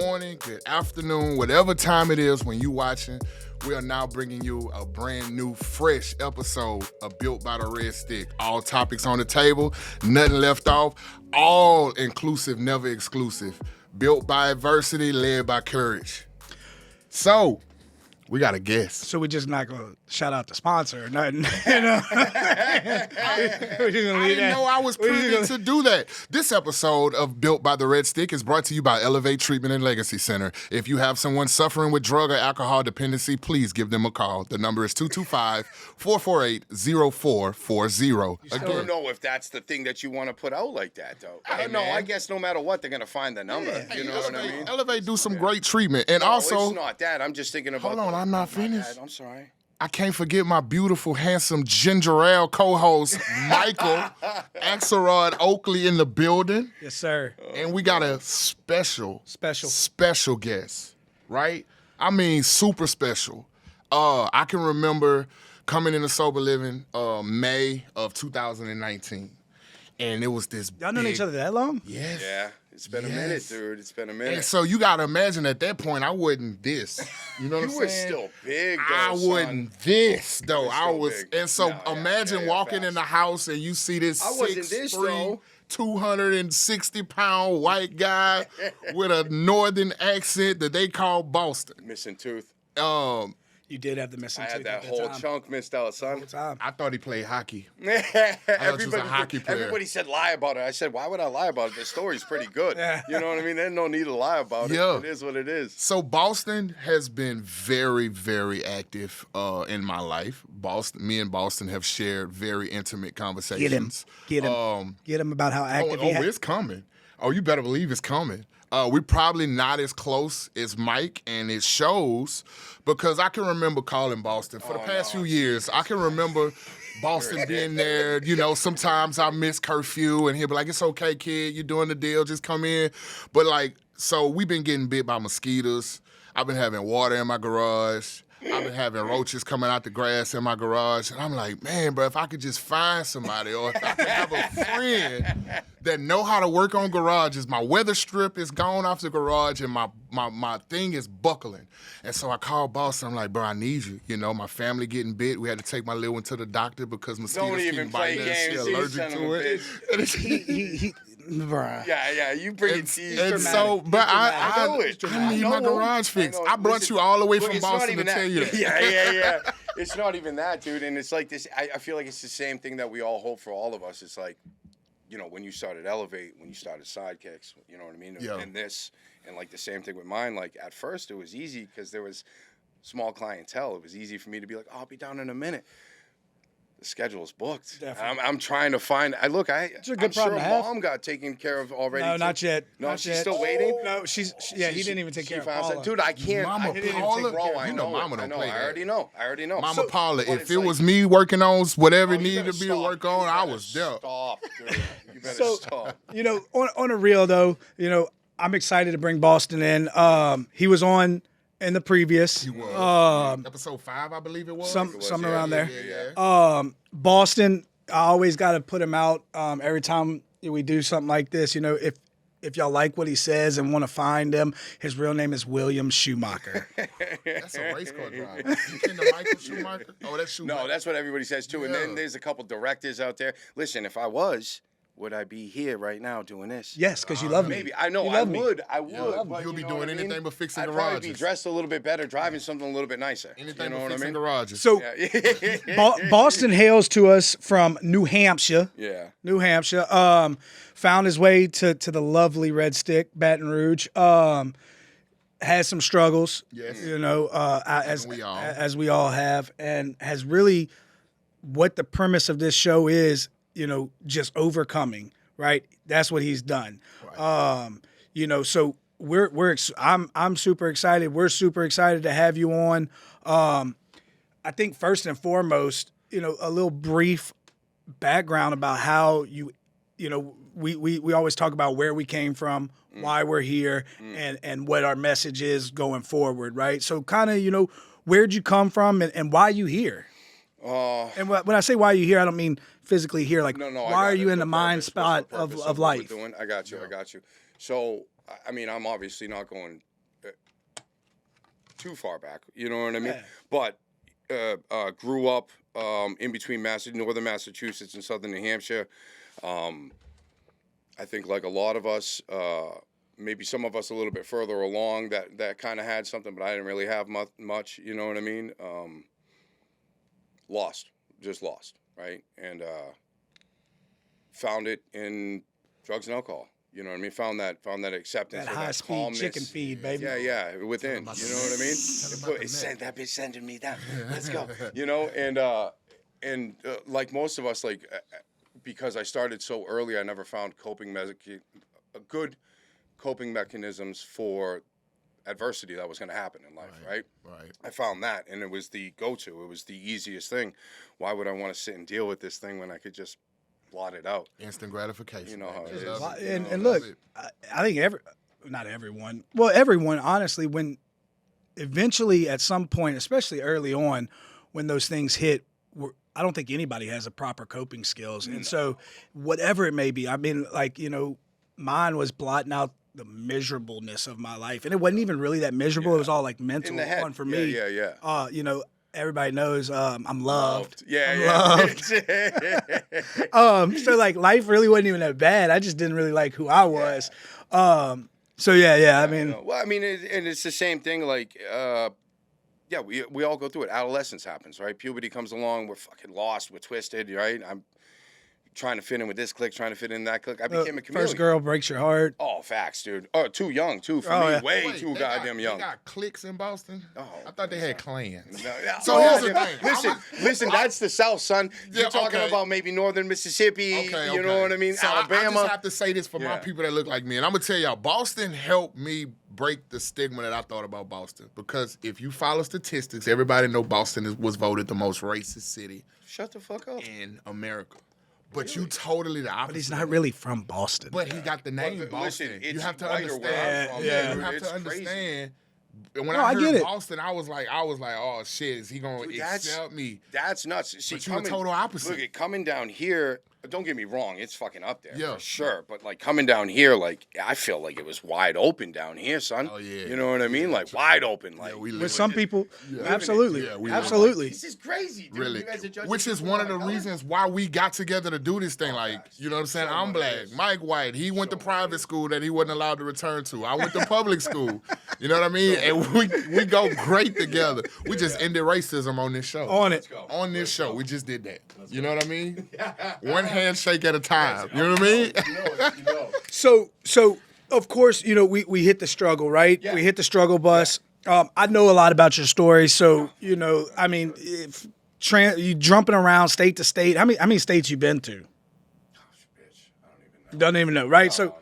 morning, good afternoon, whatever time it is when you watching. We are now bringing you a brand new, fresh episode of Built by the Red Stick. All topics on the table, nothing left off, all inclusive, never exclusive. Built by adversity, led by courage. So, we got a guest. So we're just not going to shout out the sponsor or nothing. You know? I didn't know I was privy to do that. This episode of Built by the Red Stick is brought to you by Elevate Treatment and Legacy Center. If you have someone suffering with drug or alcohol dependency, please give them a call. The number is 225-448-0440. I don't know if that's the thing that you want to put out like that, though. I don't know. I guess no matter what, they're going to find the number. Yeah. You know what I mean? Elevate do some great treatment. And No, also, it's not that. I'm just thinking about... hold on, I'm not finished. I'm sorry. I can't forget my beautiful, handsome ginger ale co-host, Michael Axelrod Oakley in the building. Yes, sir. And we got a special guest, right? I mean, super special. I can remember coming into Sober Living May of 2019. And it was this Y'all known each other that long? Yes. Yeah. It's been a minute, dude. It's been a minute. And so you got to imagine at that point, I wasn't this. You know what I'm You saying? were still big, though, I wasn't this, though. You were I still was. big. And so Yeah, imagine walking in the house and you see this I wasn't this, though. 260-pound white guy with a northern accent that they call Boston. Missing tooth. You did have the missing I tooth had that at whole time. chunk missed out, son. I thought he played hockey. Everybody, a hockey player. everybody said lie about it. I said, why would I lie about it? The story's pretty good. Yeah. You know what I mean? There's no need to lie about Yeah. it. It is what it is. So Boston has been very, very active in my life. Me and Boston have shared very intimate conversations. Get him about how active he it's coming. Oh, you better believe it's coming. We're probably not as close as Mike, and it shows because I can remember calling Boston for the past few years. I can remember Boston being there. You know, sometimes I miss curfew, and he'll be like, "It's okay, kid. You're doing the deal. Just come in." But so we've been getting bit by mosquitoes. I've been having water in my garage. I've been having roaches coming out the grass in my garage. And I'm like, man, bro, if I could just find somebody or if I could have a friend that know how to work on garages. My weather strip is gone off the garage and my thing is buckling. And so I called Boston. I'm like, bro, I need you. You know, my family getting bit. We had to take my little one to the doctor because mosquitoes Don't even keep play biting her. She games, allergic to it. Bruh. Yeah, you bring it to you. And so, but I need my garage fixed. I brought you all the way from Boston to tell you that. Yeah. It's not even that, dude. And it's like this. I feel like it's the same thing that we all hope for all of us. It's like, you know, when you started Elevate, when you started Sidekicks, you know what I mean? Yeah. And this, and like the same thing with mine. Like at first it was easy because there was small clientele. It was easy for me to be like, oh, I'll be down in a minute. The schedule is booked. I'm trying to find. It's a good I'm problem sure to have. Mom got taken care of already. No, too. not yet. No, Not she's yet. still waiting. No, he didn't even take care of Paula. Dude, I can't. Mama I didn't even Paula? take Raw. I You know know. Mama don't I know. play I that. already know. Mama Paula, but if it's it like- was me working on whatever you needed better to be to stop. work on, You I better was there. Stop, dude. You better So, stop. You know, on a real though, you know, I'm excited to bring Boston in. He was on in the previous. Episode 5, I believe it was. Something around there. Yeah. Boston, I always got to put him out every time we do something like this. You know, if y'all like what he says and want to find him, his real name is William Schumacher. That's a race car driver. You kin to Michael Schumacher? Oh, that's Schumacher. No, that's what everybody says too. And Yeah. then there's a couple directors out there. Listen, if I was, would I be here right now doing this? Yes, because you love me. Maybe. I know. You I love me. would. I would. Yeah, but you'll you be know doing what I anything mean? but fixing I'd probably be garages. dressed a little bit better, driving something a little bit nicer. Anything you know but what I fixing mean? garages. So Yeah. Boston hails to us from New Hampshire. Yeah. New Hampshire. Found his way to the lovely Red Stick, Baton Rouge. Has some struggles, Yes. you know, as we all have, and has really what the premise of this show is, you know, just overcoming. Right, that's what he's done. Right. You know, so I'm super excited. We're super excited to have you on. I think first and foremost, you know, a little brief background about how you know, we always talk about where we came from, why we're here, and what our message is going forward, right? So kind of, you know, where'd you come from and why you here? And when I say why you here, I don't mean physically here. Like, No, why are you in the mind spot of life? I got you. So, I mean, I'm obviously not going too far back. You know what I mean? Yeah. But grew up in between northern Massachusetts and southern New Hampshire. I think like a lot of us, maybe some of us a little bit further along that kind of had something, but I didn't really have much. You know what I mean? Just lost, right? And found it in drugs and alcohol. You know what I mean? Found that acceptance. That or high speed calmness. chicken feed, baby. Yeah, within. You know what I mean? That bitch sending me down. Let's go. You know, and like most of us, like because I started so early, I never found good coping mechanisms for adversity that was going to happen in life, right? Right. I found that, and it was the go-to. It was the easiest thing. Why would I want to sit and deal with this thing when I could just blot it out? Instant gratification. You know how it Just is. love it. And Love look, it. I think everyone, honestly, when eventually at some point, especially early on, when those things hit, I don't think anybody has a proper coping skills. And so whatever it may be, I mean, like, mine was blotting out the miserableness of my life. And it wasn't even really that miserable. It was all like mental In the head. fun for me. Yeah. Everybody knows I'm loved. Yeah. So like life really wasn't even that bad. I just didn't really like who I was. So yeah. I mean, well, I mean, and it's the same thing. Like, we all go through it. Adolescence happens, right? Puberty comes along. We're fucking lost. We're twisted, right? I'm trying to fit in with this clique, trying to fit in that clique. I became a chameleon. first girl breaks your heart. Oh, facts, dude. Oh, too young, too, for Oh, me. yeah. Way Wait, too goddamn young. They got cliques in Boston? Oh, I thought they had clans. No, yeah. So here's the thing. Listen, that's the South, son. Yeah, You're talking okay. about maybe northern Mississippi, Okay, you know what I mean? So Alabama. I just have to say this for my Yeah. people that look like me. And I'm going to tell y'all, Boston helped me break the stigma that I thought about Boston. Because if you follow statistics, everybody know Boston was voted the most racist city Shut the fuck up. in America. But you totally the opposite. But he's not really from Boston. But he got the name But Boston. listen, You it's have to whiter where understand. I'm from, Yeah, You dude. have It's to crazy. understand. And when No, I I heard get it. Boston, I was like, oh shit, is he gonna Dude, that's- accept me? That's nuts. See, But you're the total opposite. Look, coming down here, don't get me wrong, it's fucking up there. Yeah. For sure. But like coming down here, like I feel like it was wide open down here, son. Oh, yeah. You know what I mean? Like wide open. Like we live With some people, Yeah. absolutely, Yeah, we absolutely. this is crazy, dude. Really, You guys are judging which is people one of by the color? reasons why we got together to do this thing. Like, facts. you know what I'm saying? So I'm what black. it is. Mike White, he went to private school that he wasn't allowed to return to. I went to public school. You know what I mean? And we go great together. We just ended racism on this show. On it. go. On this show, we just did that. You know what I mean? One handshake at a time. You know what I mean? You know. So of course, we hit the struggle, right? Yeah. We hit the struggle bus. I know a lot about your story, so I mean, if you jumping around state to state. How many states you been to? Bitch, I don't even know. Don't even know, right? So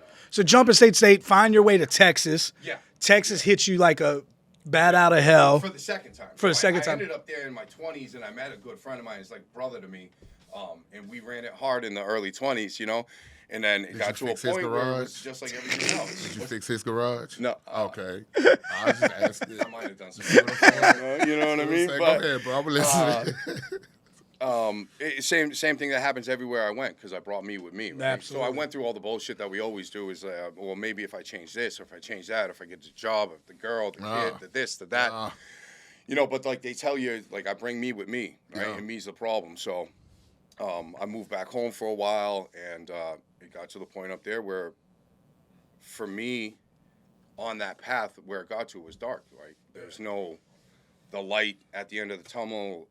jumping state to state, find your way to Texas. Yeah. Texas hits you like a bat out of hell. For the second time. For the So second I time. ended up there in my 20s, and I met a good friend of mine. He's like brother to me, and we ran it hard in the early 20s, and then it got you to a fix his point where it garage? was just like everything else. Did you fix his garage? No. Okay. I was just asking. I might have done some. You know what I mean? Go But ahead, bro. I'm listening. same thing that happens everywhere I went because I brought me with me. Right? Absolutely. So I went through all the bullshit that we always do. Is well, maybe if I change this, or if I change that, if I get the job, if the girl, the kid, the this, the that. But like they tell you, like I bring me with me, right? Yeah. And me's the problem. So I moved back home for a while, and it got to the point up there where, for me, on that path where it got to, it was dark. Right? There's no. The light at the end of the tunnel,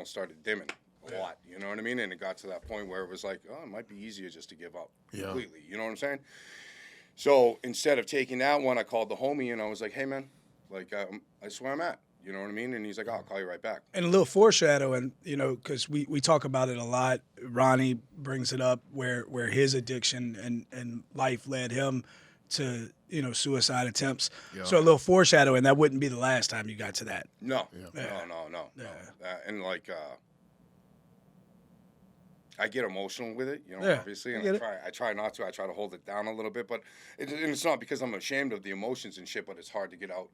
started dimming a lot. You know what I mean? And it got to that point where it was like, oh, it might be easier just to give up completely. You know what I'm saying? So instead of taking that one, I called the homie and I was like, hey man, like I swear I'm at. You know what I mean? And he's like, oh, I'll call you right back. And a little foreshadowing, because we talk about it a lot. Ronnie brings it up where his addiction and life led him to suicide attempts. Yeah. So a little foreshadowing, that wouldn't be the last time you got to that. No, Yeah. no. Yeah. And like, I get emotional with it, Yeah, obviously, I and get it. I try not to. I try to hold it down a little bit, but and it's not because I'm ashamed of the emotions and shit, but it's hard to get out.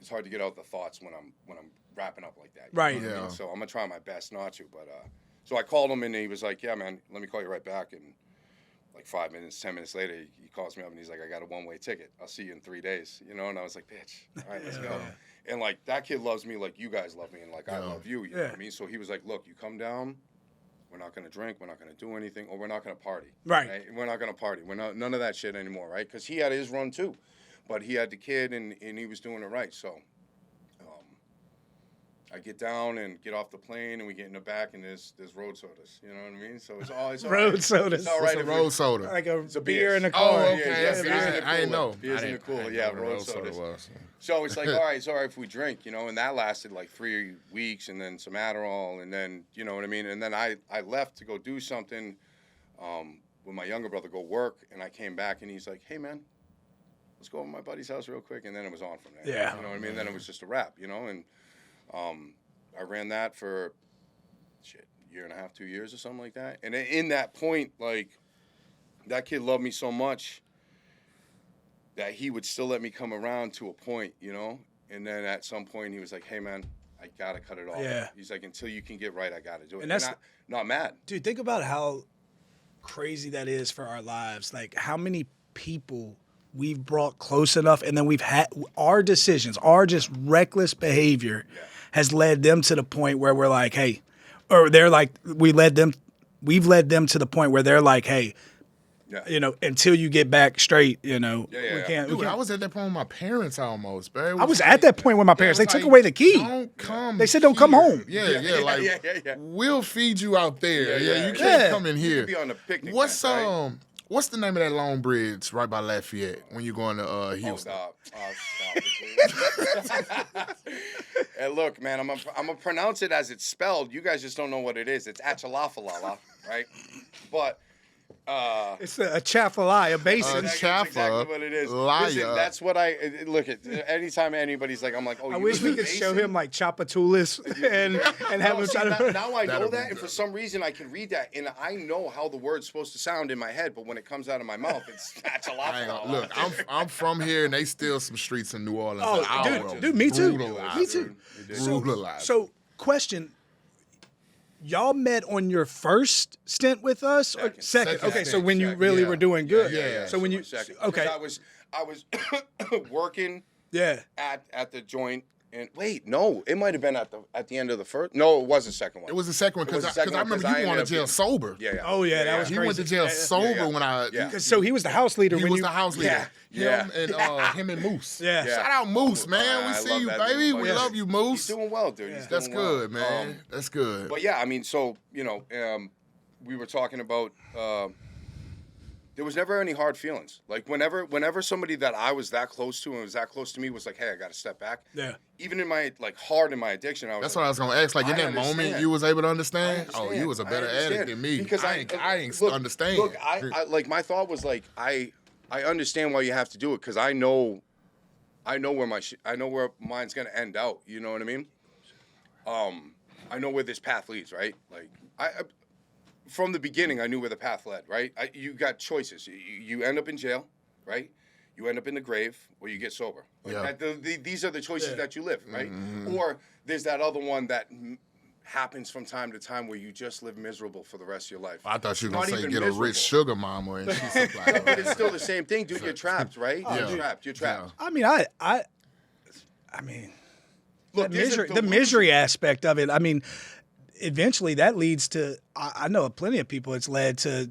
It's hard to get out the thoughts when I'm wrapping up like that. You Right. know what I mean? Yeah. So I'm gonna try my best not to, but so I called him and he was like, "Yeah, man, let me call you right back." And like 5 minutes, 10 minutes later, he calls me up and he's like, I got a one-way ticket. I'll see you in 3 days, you know? And I was like, bitch, all right, let's go. And like, that kid loves me like you guys love me and like I love you, you know what I mean? So he was like, look, you come down, we're not going to drink, we're not going to do anything, or we're not going to party. Right. We're not going to party. We're not, none of that shit anymore, right? Because he had his run too. But he had the kid and he was doing it right. So I get down and get off the plane and we get in the back and there's road sodas. You know what I mean? So it's all Road right. sodas. It's all What's right a if road we- soda? Like a It's a beer beer. in a Oh, car. okay. Yeah, beers in the I didn't cooler. know. Beers in the cooler. Yeah, what a road soda sodas. was. So it's like, all right, it's all right if we drink, you know, and that lasted like 3 weeks and then some Adderall and then, you know what I mean? And then I left to go do something with my younger brother, go work, and I came back and he's like, hey, man, let's go over to my buddy's house real quick. And then it was on from there. Yeah. You know what I mean? Then it was just a wrap, you know? And I ran that for, year and a half, 2 years or something like that. And in that point, like, that kid loved me so much that he would still let me come around to a point, you know? And then at some point he was like, hey, man, I got to cut it off. Yeah. He's like, until you can get right, I got to do it. And that's- not mad. Dude, think about how crazy that is for our lives. Like how many people we've brought close enough and then we've had our decisions, our just reckless behavior has led them to the point where we're like, hey, or they're like, we've led them to the point where they're like, hey, you know, until you get back straight, you know, we can't. Dude, I was at that point with my parents almost, bro. I was at that point with my parents. They took away the key. Don't come. They said, "Don't come here." home. Yeah. We'll feed you out there. Yeah, You can't come in You here. could be on the picnic What's bench, right? What's the name of that long bridge right by Lafayette when you're going to Oh, Houston? stop it, please. And look, man, I'm gonna pronounce it as it's spelled. You guys just don't know what it is. It's Achalafalala, right? But It's a Chaffalaya basin. that's Chaffa, exactly what it is. liar. Listen, that's what I look at. Anytime anybody's like, I'm like, oh, I you wish live we in could show Basin? him like Chapatulis and have him See, try to. now I know That'll that, be and for good. some reason I can read that, and I know how the word's supposed to sound in my head, but when it comes out of my mouth, it's I ain't gonna- Achalafalala. Look, I'm from here, and they steal some streets in New Orleans. Oh, that I dude, will dude, me too. brutalize. Me too. Brutalize. So, question. Y'all met on your first stint with us? Or Second. second. Second Okay, so stint, when you second, really yeah. were doing good. Yeah. So when you Second. okay, Because I was working yeah. at the joint, and wait, no, it might have been at the end of the first. No, it was the second one. It was the second one It was because the second I one, remember 'cause you I going to ended jail up sober. Yeah. Oh yeah, that was He crazy. went to jail sober when I. Yeah. So he was the house leader He when was you. the house leader. Yeah. Him and Moose. Yeah. Yeah. Shout out Moose, man. I We see love you, that baby. dude, We but love you, He's Moose. doing well, dude. He's That's doing well. good, man. That's good. But yeah, I mean, so you know, we were talking about. There was never any hard feelings. Like whenever somebody that I was that close to and was that close to me was like, "Hey, I got to step back." Yeah. Even in my hard in my addiction, I was. That's like, what I was gonna ask. Like in I that moment, understand. you was able to I understand. Oh, understand. you was a I better understand. addict than me. Because I ain't look, understand. Look, I like my thought was like I understand why you have to do it because I know where I know where mine's gonna end out. You know what I mean? I know where this path leads, right? Like I from the beginning, I knew where the path led, right? You got choices. You end up in jail, right? You end up in the grave, or you get sober. Like Yeah. these are the choices that you live, right? Mm-hmm. Or there's that other one that happens from time to time where you just live miserable for the rest of your life. I thought you were Not gonna say even get a miserable. rich sugar mama and she supply. But it's still the same thing, dude. You're trapped, right? Yeah. You're trapped. You're trapped. I mean, I mean, Look, the misery aspect of it. I mean, eventually that leads to. I know plenty of people. It's led to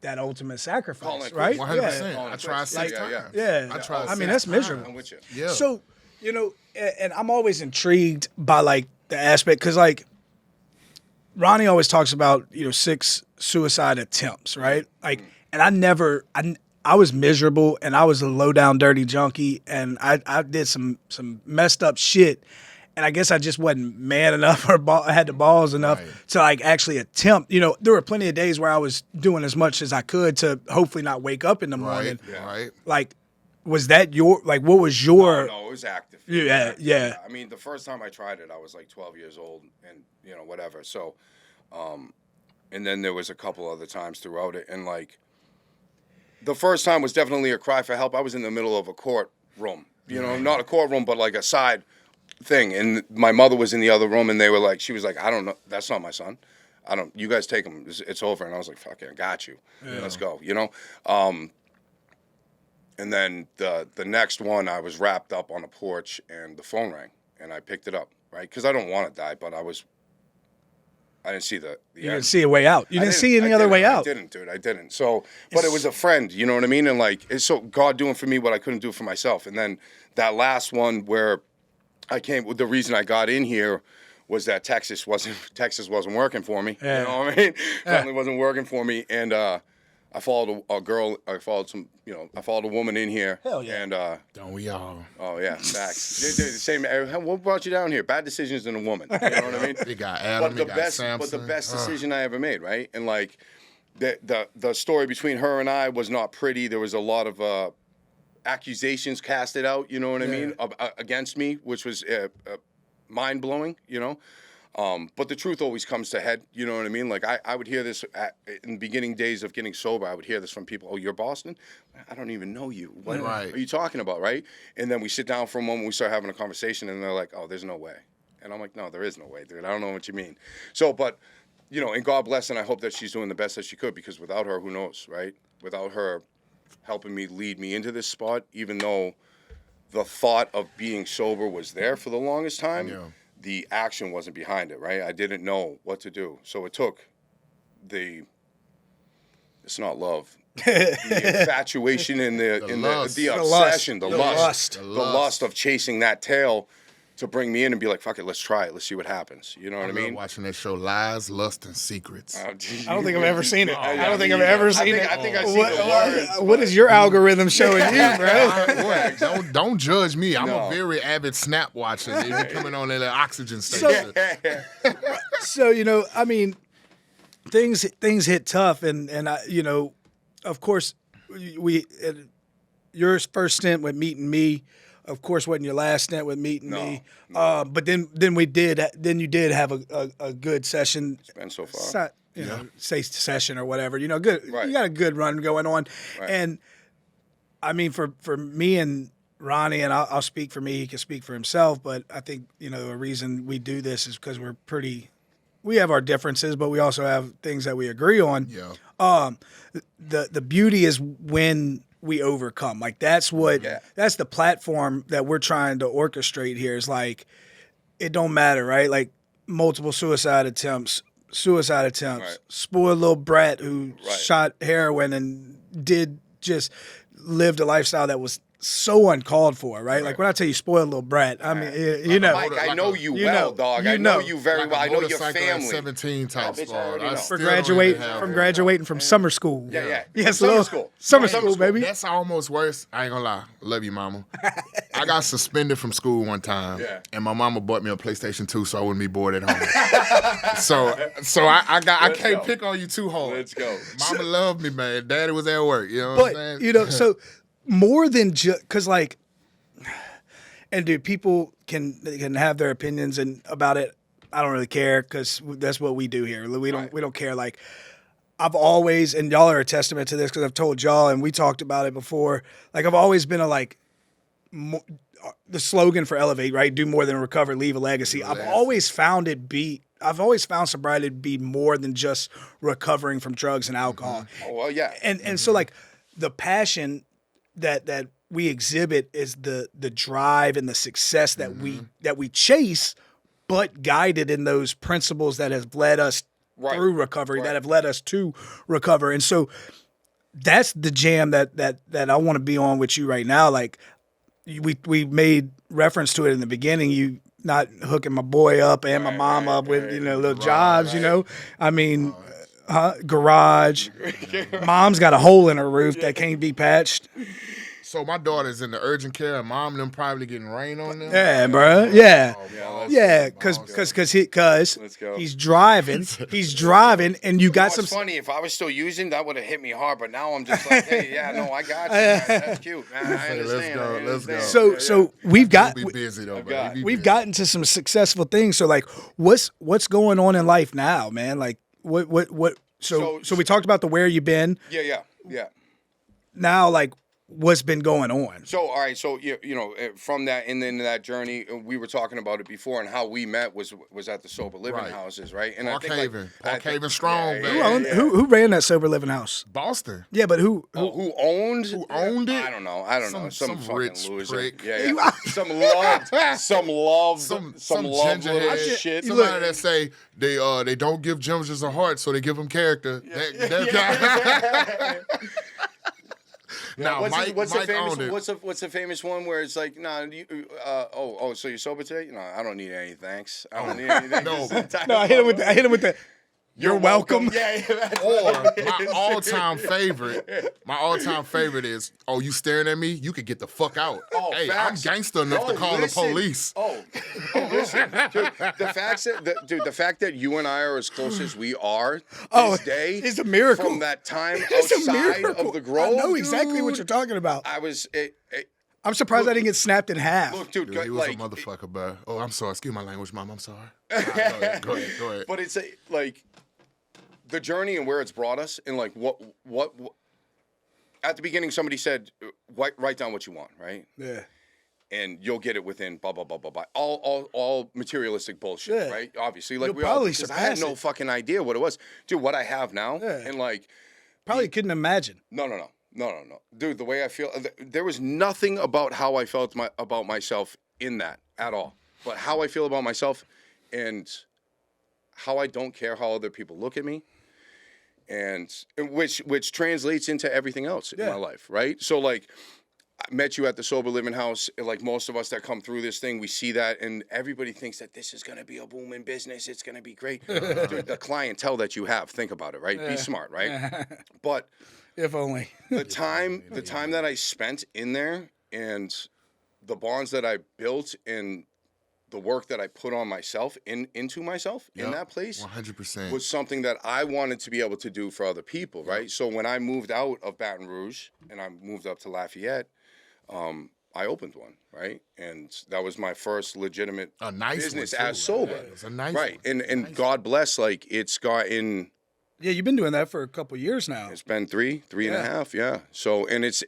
that ultimate sacrifice, Calling it right? quits. 100%. Yeah. I tried six Yeah, times. yeah. Yeah. I tried. I mean, six that's times. miserable. I'm with you. Yeah. So, you know, and I'm always intrigued by like the aspect because like Ronnie always talks about, you know, 6 suicide attempts, right? Like, and I was miserable and I was a low down dirty junkie and I did some messed up shit. And I guess I just wasn't man enough or had the balls enough Right. to like actually attempt. You know, there were plenty of days where I was doing as much as I could to hopefully not wake up in the morning. Right. Right. Like, was that your like? What was your? No, it was active. Yeah, It was active. yeah. I mean, the first time I tried it, I was like 12 years old, and you know, whatever. So, and then there was a couple other times throughout it, and like, the first time was definitely a cry for help. I was in the middle of a courtroom, you know, not a courtroom, but like a side thing, and my mother was in the other room, and they were like, she was like, I don't know, that's not my son. I don't. You guys take them. It's over. And I was like, fuck it, I got you. Let's go. And then the next one, I was wrapped up on a porch, and the phone rang, and I picked it up, right? Because I don't want to die, but I didn't see the You end. didn't see a way out. You didn't see any other way out. I didn't, dude. I didn't. So, but it was a friend, you know what I mean? And like, it's so God doing for me what I couldn't do for myself. And then that last one where the reason I got in here was that Texas wasn't working for me. Yeah. You know what I mean? Family wasn't working for me, and I followed a girl. I followed a woman in here. Hell yeah. And Don't we all? oh yeah, facts. They're the same. What brought you down here? Bad decisions in a woman. You know what I mean? They got Adam, they got Samson. But the best decision I ever made, right? And like, the story between her and I was not pretty. There was a lot of accusations casted out. You know what I mean? Against me, which was mind blowing. But the truth always comes to head. You know what I mean? Like I would hear this in the beginning days of getting sober. I would hear this from people. Oh, you're Boston? I don't even know you. What Right. are you talking about? Right? And then we sit down for a moment. We start having a conversation, and they're like, "Oh, there's no way." And I'm like, "No, there is no way, dude. I don't know what you mean." So, but and God bless, and I hope that she's doing the best that she could, because without her, who knows, right? Without her helping me lead me into this spot, even though the thought of being sober was there for the longest time. Yeah. The action wasn't behind it, right? I didn't know what to do. So it took it's not love, the infatuation and the obsession, the lust of chasing that tail to bring me in and be like, fuck it, let's try it. Let's see what happens. You know what I I mean? love watching that show, Lies, Lust, and Secrets. I don't think I've ever seen it. I don't think I've me ever either. seen it. I think I've seen the words. What is your algorithm showing you, bro? Don't judge me. I'm No. a very avid snap watcher. They be coming on that oxygen station. So I mean, things hit tough, and of course, your first stint with meeting me, of course, wasn't your last stint with meeting me. But then you did have a good session. It's been so far. It's not, say session or whatever. Good. Right. You got a good run going on, Right. and I mean, for me and Ronnie, and I'll speak for me. He can speak for himself, but I think a reason we do this is because we have our differences, but we also have things that we agree on. Yeah. The beauty is when we overcome. Like that's the platform that we're trying to orchestrate here. Is like it don't matter, right? Like multiple suicide attempts, Right. spoiled little brat who Right. shot heroin and lived a lifestyle that was so uncalled for, right? Like when I tell you spoiled little brat, I mean, Mike, I know you well, dog. I know you very well. I know your motorcycle at family. 17 type bitch, I sport. already know. for graduating from summer school. Yeah. Yes, Summer little- school. Summer school, baby. That's almost worse. I ain't gonna lie. Love you, mama. I got suspended from school one time, Yeah. and my mama bought me a PlayStation 2 so I wouldn't be bored at home. so I can't pick on you too hard. Let's go. Mama loved me, man. Daddy was at work. You know what I'm saying? But so more than just because like, and dude, people can have their opinions and about it. I don't really care because that's what we do here. We don't care. Like I've always, and y'all are a testament to this because I've told y'all and we talked about it before. Like I've always been the slogan for Elevate, right? Do more than recover, leave a legacy. I've always found sobriety to be more than just recovering from drugs and alcohol. Oh, well, yeah. And so like the passion that we exhibit is the drive and the success that we chase, but guided in those principles that have led us through recovery, that have led us to recover. And so that's the jam that I want to be on with you right now. Like we made reference to it in the beginning. You not hooking my boy up and my mom up with little jobs. I mean. Garage. Mom's got a hole in her roof that can't be patched. So my daughter's in the urgent care, and mom and them probably getting rain on them. Yeah, bro. Yeah. Let's Because go. he's driving, and you got It's some. funny. If I was still using, that would have hit me hard. But now I'm just like, hey, yeah, no, I got you. Man. That's cute. Man. I Hey, understand. I let's go. understand. So we've got Be busy though, bro. got- Be we've busy. gotten to some successful things. So like, what's going on in life now, man? Like, what? So we talked about the where you been. Yeah. Now, like, what's been going on. So, all right. So, from that and then that journey, we were talking about it before, and how we met was at the sober living Right. houses, right? And Park I think Haven. Park Haven strong, yeah, baby. Who owned, who ran that sober living house? Boston. Yeah, but who Who owned it? I don't know. I don't know. Some fucking rich loser. prick. Yeah. Some loved Some loved little gingerhead. shit. Somebody that say they don't give gingers a heart, so they give them character. That guy. Now, What's Mike owned it. what's the famous one where it's like, so you're sober today? No, I don't need any thanks. I don't need anything. No, I hit him with the you're welcome. Yeah. Or my all-time favorite is, oh, you staring at me? You could get the fuck out. Oh, hey, facts. I'm gangster enough to call the police. Listen, dude, the fact that you and I are as close as we are this day it's a miracle. From that time It's a outside miracle. of the Grove. I know exactly what you're dude, talking about. I was. I'm surprised I didn't get snapped in half. Look, dude, Dude, he was like, a motherfucker, bro. Oh, I'm sorry. Excuse my language, Mom. I'm sorry. All right, go ahead. But it's like the journey and where it's brought us, and like what at the beginning somebody said, write down what you want, right? Yeah. And you'll get it within blah blah blah blah blah. All materialistic bullshit, Yeah. right? Obviously, like You'll probably because I had surpass no it. fucking idea what it was, dude. What I have now, Yeah. and like, Probably couldn't imagine. no, dude. The way I feel, there was nothing about how I felt about myself in that at all. But how I feel about myself, and how I don't care how other people look at me, and which translates into everything else in Yeah. my life, right? So like, I met you at the sober living house. And like most of us that come through this thing, we see that, and everybody thinks that this is gonna be a booming business. It's gonna be great. Dude, the clientele that you have, think about it, right? Be smart, right? But If only. the time that I spent in there, and the bonds that I built, and the work that I put on myself into myself in that place 100%. was something that I wanted to be able to do for other people, right? So when I moved out of Baton Rouge and I moved up to Lafayette, I opened one, right? And that was my first legitimate A nice business one, too, as sober. right? It's a nice right. one. And God bless, like it's gotten. Yeah, you've been doing that for a couple years now. It's been three and a half, yeah. So and it's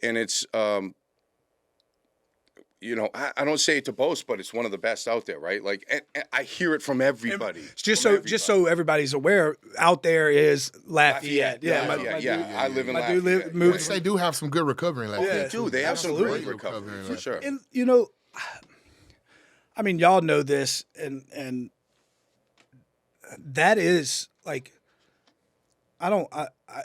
I don't say it to boast, but it's one of the best out there, right? Like, and I hear it from everybody. Just so everybody's aware, out there is Lafayette. Yeah, I live in my Lafayette. dude moved. Which they do have some good recovery in Lafayette. They do. They have some absolutely. great recovery for sure. And I mean, y'all know this, and that is like,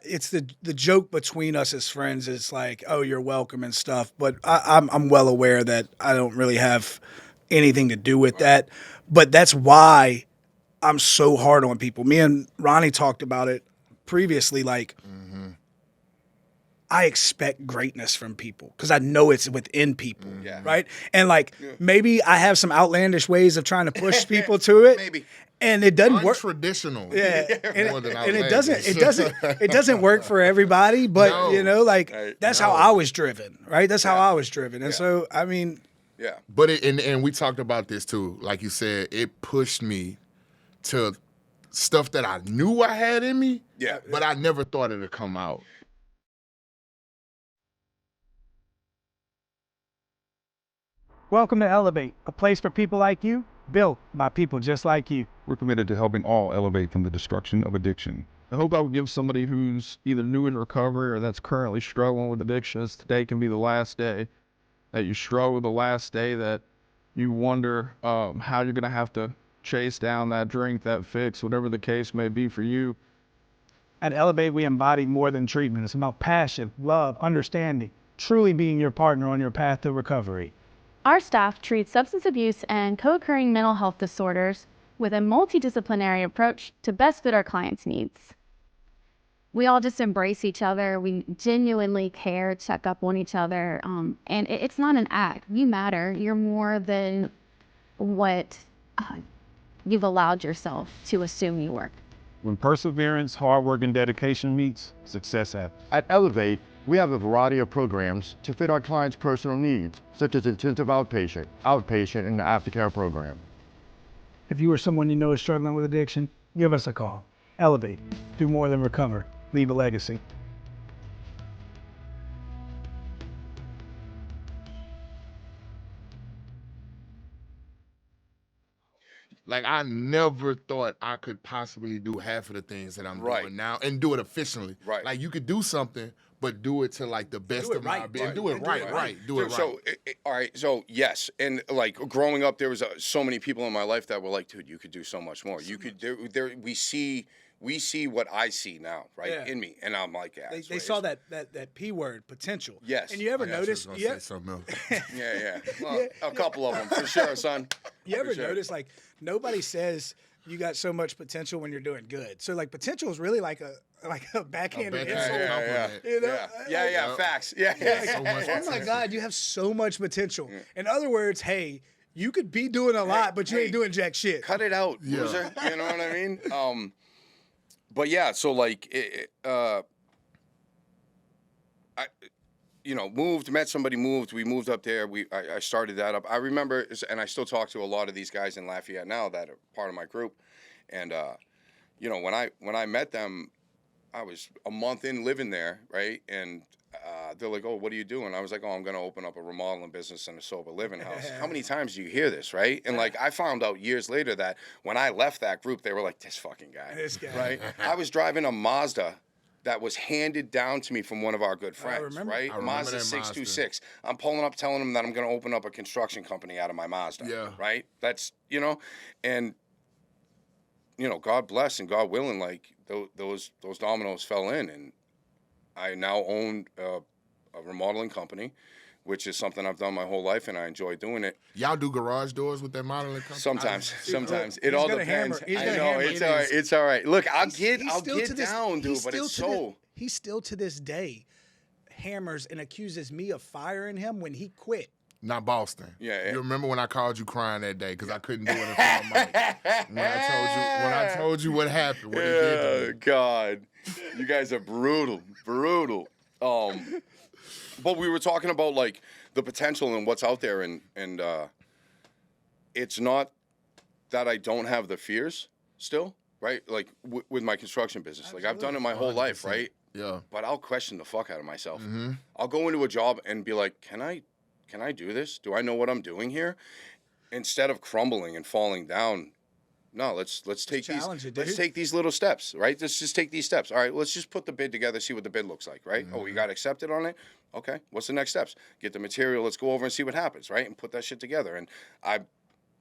it's the joke between us as friends is like, oh, you're welcome and stuff. But I'm well aware that I don't really have anything to do with that. But that's why I'm so hard on people. Me and Ronnie talked about it previously. Like, I expect greatness from people because I know it's within people, right? And like, maybe I have some outlandish ways of trying to push people to it. Maybe. And it doesn't work. Traditional. Yeah, More than and it outlandish. doesn't work for everybody. But No. that's how I was driven, right? That's how I was driven, and so I mean, Yeah. But and we talked about this too. Like you said, it pushed me to stuff that I knew I had in me. Yeah. But I never thought it'd come out. Welcome to Elevate, a place for people like you, built by people just like you. We're committed to helping all elevate from the destruction of addiction. I hope I would give somebody who's either new in recovery or that's currently struggling with addictions, today can be the last day. That you struggle the last day, that you wonder how you're going to have to chase down that drink, that fix, whatever the case may be for you. At Elevate, we embody more than treatment. It's about passion, love, understanding, truly being your partner on your path to recovery. Our staff treats substance abuse and co-occurring mental health disorders with a multidisciplinary approach to best fit our clients' needs. We all just embrace each other. We genuinely care, check up on each other. And it's not an act. You matter. You're more than what you've allowed yourself to assume you were. When perseverance, hard work, and dedication meets, success happens. At Elevate, we have a variety of programs to fit our clients' personal needs, such as intensive outpatient, and the aftercare program. If you or someone you know is struggling with addiction, give us a call. Elevate. Do more than recover. Leave a legacy. Like I never thought I could possibly do half of the things that I'm Right. doing now and do it efficiently. Right. Like you could do something, but do it to like the best it of my right, ability. right. Do it And right. Do it right. So, all right. So, yes, and like growing up, there was so many people in my life that were like, "Dude, you could do so much more. You could." There, we see what I see now, right, Yeah. in me, and I'm like, yeah. They saw that P word, potential. Yes. And you ever I thought you notice? was gonna Yeah. say something else. Yeah. Well, a couple of them for sure, son. You ever For sure. notice like nobody says you got so much potential when you're doing good. So like potential is really like a backhanded backhanded insult. compliment. You know? Yeah. Facts. Yeah. So much Oh my potential. God, you have so much potential. In other words, hey, you could be doing a lot, but you ain't doing jack shit. Cut it out, Yeah. loser. You know what I mean? But yeah, so like, I, met somebody, we moved up there. I started that up. I remember, and I still talk to a lot of these guys in Lafayette now that are part of my group. And, when I met them, I was a month in living there, right? And they're like, "Oh, what are you doing?" I was like, "Oh, I'm going to open up a remodeling business and a sober living house." How many times do you hear this, right? And like, I found out years later that when I left that group, they were like, "This fucking guy," This guy. right? I was driving a Mazda that was handed down to me from one of our good friends, remember. right? I remember Mazda that 626. I'm pulling up, telling them that I'm going to open up a construction company out of my Mazda. Yeah. Right? That's, and God bless and God willing, like those dominoes fell in, and I now own a remodeling company, which is something I've done my whole life, and I enjoy doing it. Y'all do garage doors with that modeling company? Sometimes it He's all got a depends. hammer. He's I got a know hammer. it's all right. It's all right. Look, I'll get to this- down, dude, he's but still it's to this- so. He still to this day hammers and accuses me of firing him when he quit. Not Boston. Yeah. You remember when I called you crying that day because I couldn't do it in front of Mike? When I told you what happened, what he did to Yeah, me. God, you guys are brutal. But we were talking about like the potential and what's out there, and it's not that I don't have the fears still, right? Like with my construction business, like I've done it my whole life, 100%. right? Yeah. But I'll question the fuck out of myself. Mm-hmm. I'll go into a job and be like, can I do this? Do I know what I'm doing here? Instead of crumbling and falling down, no, let's take these challenge it, let's dude. take these little steps, right? Let's just take these steps. All right, let's just put the bid together, see what the bid looks like, right? Oh, we got accepted on it. Okay, what's the next steps? Get the material. Let's go over and see what happens, right? And put that shit together. And I